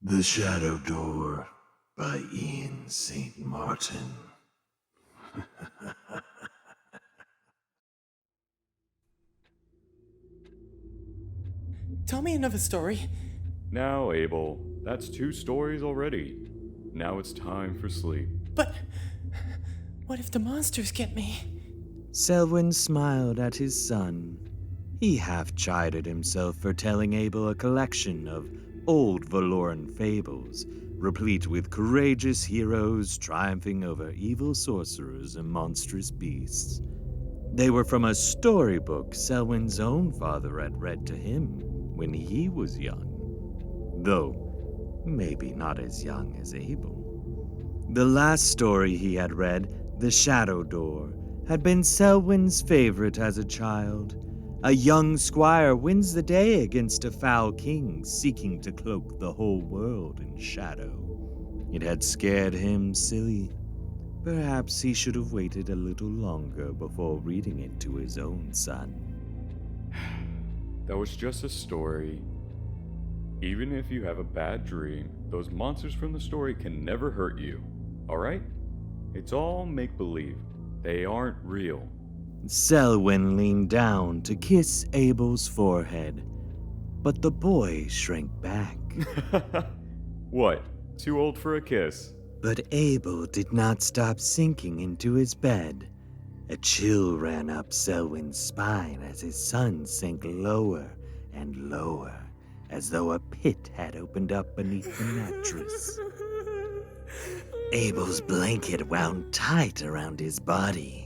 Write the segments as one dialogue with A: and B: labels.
A: The Shadow Door by Ian St. Martin.
B: Tell me another story.
C: Now, Abel, that's 2 stories already. Now it's time for sleep.
B: But what if the monsters get me?
D: Celwyn smiled at his son. He half chided himself for telling Abel a collection of old Valoran fables, replete with courageous heroes triumphing over evil sorcerers and monstrous beasts. They were from a storybook Selwyn's own father had read to him when he was young. Though, maybe not as young as Abel. The last story he had read, The Shadow Door, had been Selwyn's favorite as a child. A young squire wins the day against a foul king seeking to cloak the whole world in shadow. It had scared him silly. Perhaps he should have waited a little longer before reading it to his own son.
C: That was just a story. Even if you have a bad dream, those monsters from the story can never hurt you, alright? It's all make-believe. They aren't real.
D: Selwyn leaned down to kiss Abel's forehead, but the boy shrank back.
C: What? Too old for a kiss?
D: But Abel did not stop sinking into his bed. A chill ran up Selwyn's spine as his son sank lower and lower, as though a pit had opened up beneath the mattress. Abel's blanket wound tight around his body.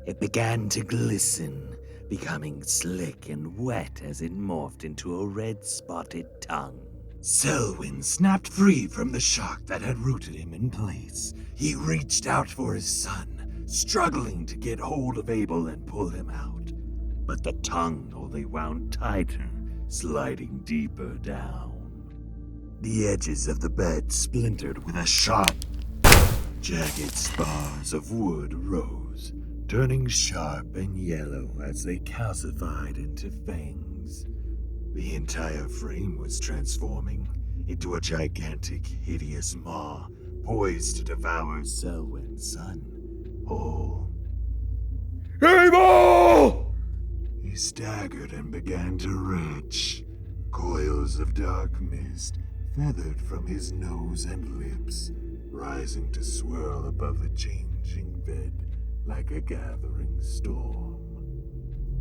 D: It began to glisten, becoming slick and wet as it morphed into a red-spotted tongue.
A: Selwyn snapped free from the shock that had rooted him in place. He reached out for his son, struggling to get hold of Abel and pull him out. But the tongue only wound tighter, sliding deeper down. The edges of the bed splintered with a sharp, jagged spars of wood rose, turning sharp and yellow as they calcified into fangs. The entire frame was transforming into a gigantic, hideous maw, poised to devour Selwyn's son whole.
C: Abel!
A: He staggered and began to retch. Coils of dark mist feathered from his nose and lips, rising to swirl above the changing bed like a gathering storm.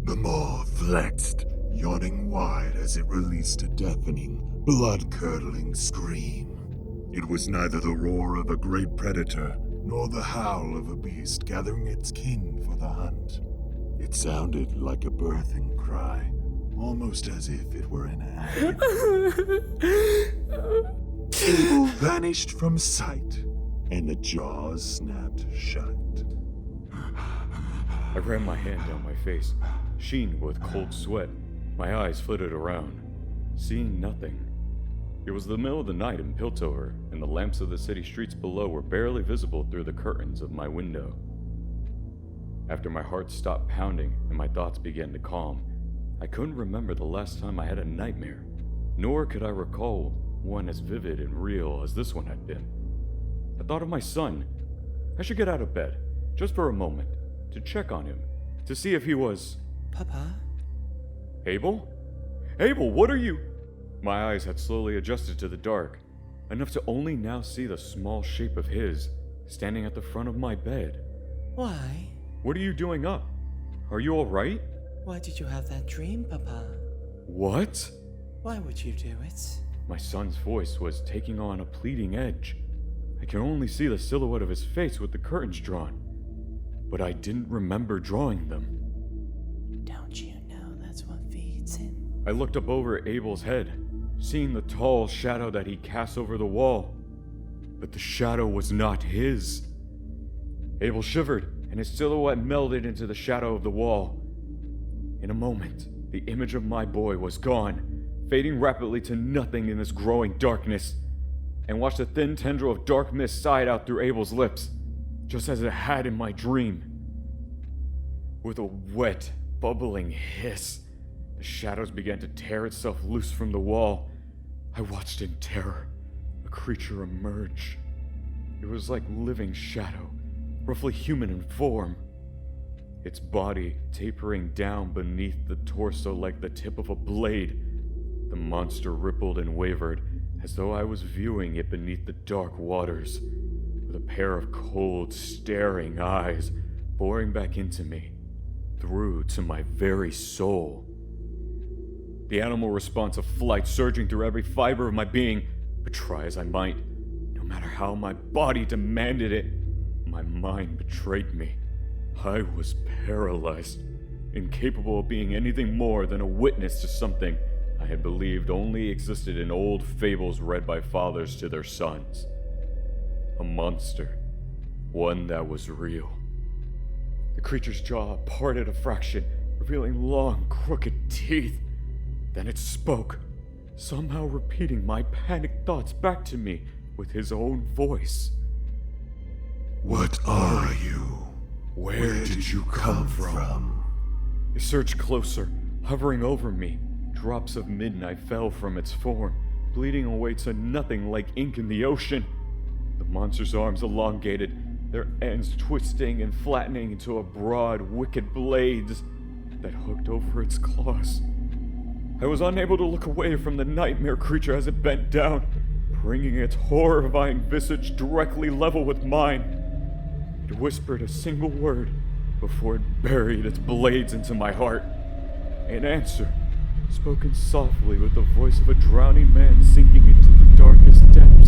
A: The maw flexed, yawning wide as it released a deafening, blood-curdling scream. It was neither the roar of a great predator nor the howl of a beast gathering its kin for the hunt. It sounded like a birthing cry, almost as if it were in agony. Abel vanished from sight, and the jaws snapped shut.
C: I ran my hand down my face, sheen with cold sweat. My eyes flitted around, seeing nothing. It was the middle of the night in Piltover, and the lamps of the city streets below were barely visible through the curtains of my window. After my heart stopped pounding and my thoughts began to calm, I couldn't remember the last time I had a nightmare, nor could I recall one as vivid and real as this one had been. I thought of my son. I should get out of bed, just for a moment, to check on him, to see if he was...
B: Papa?
C: Abel? Abel, what are you... My eyes had slowly adjusted to the dark, enough to only now see the small shape of his, standing at the front of my bed.
B: Why?
C: What are you doing up? Are you all right?
B: Why did you have that dream, Papa?
C: What?
B: Why would you do it?
C: My son's voice was taking on a pleading edge. I could only see the silhouette of his face with the curtains drawn, but I didn't remember drawing them.
B: Don't you know that's what feeds him?
C: I looked up over Abel's head, seeing the tall shadow that he cast over the wall, but the shadow was not his. Abel shivered, and his silhouette melded into the shadow of the wall. In a moment, the image of my boy was gone, fading rapidly to nothing in this growing darkness, and watched a thin tendril of dark mist side out through Abel's lips, just as it had in my dream. With a wet, bubbling hiss, the shadows began to tear itself loose from the wall. I watched in terror, a creature emerged. It was like living shadow, roughly human in form. Its body tapering down beneath the torso like the tip of a blade. The monster rippled and wavered, as though I was viewing it beneath the dark waters, with a pair of cold, staring eyes boring back into me, through to my very soul. The animal response of flight surging through every fiber of my being, but try as I might, no matter how my body demanded it, my mind betrayed me. I was paralyzed, incapable of being anything more than a witness to something I had believed only existed in old fables read by fathers to their sons. A monster, one that was real. The creature's jaw parted a fraction, revealing long, crooked teeth. Then it spoke, somehow repeating my panicked thoughts back to me with his own voice.
A: What are you? Where did you come from?
C: It surged closer, hovering over me. Drops of midnight fell from its form, bleeding away to nothing like ink in the ocean. The monster's arms elongated, their ends twisting and flattening into a broad, wicked blades that hooked over its claws. I was unable to look away from the nightmare creature as it bent down, bringing its horrifying visage directly level with mine. It whispered a single word before it buried its blades into my heart. An answer, spoken softly with the voice of a drowning man sinking into the darkest depths.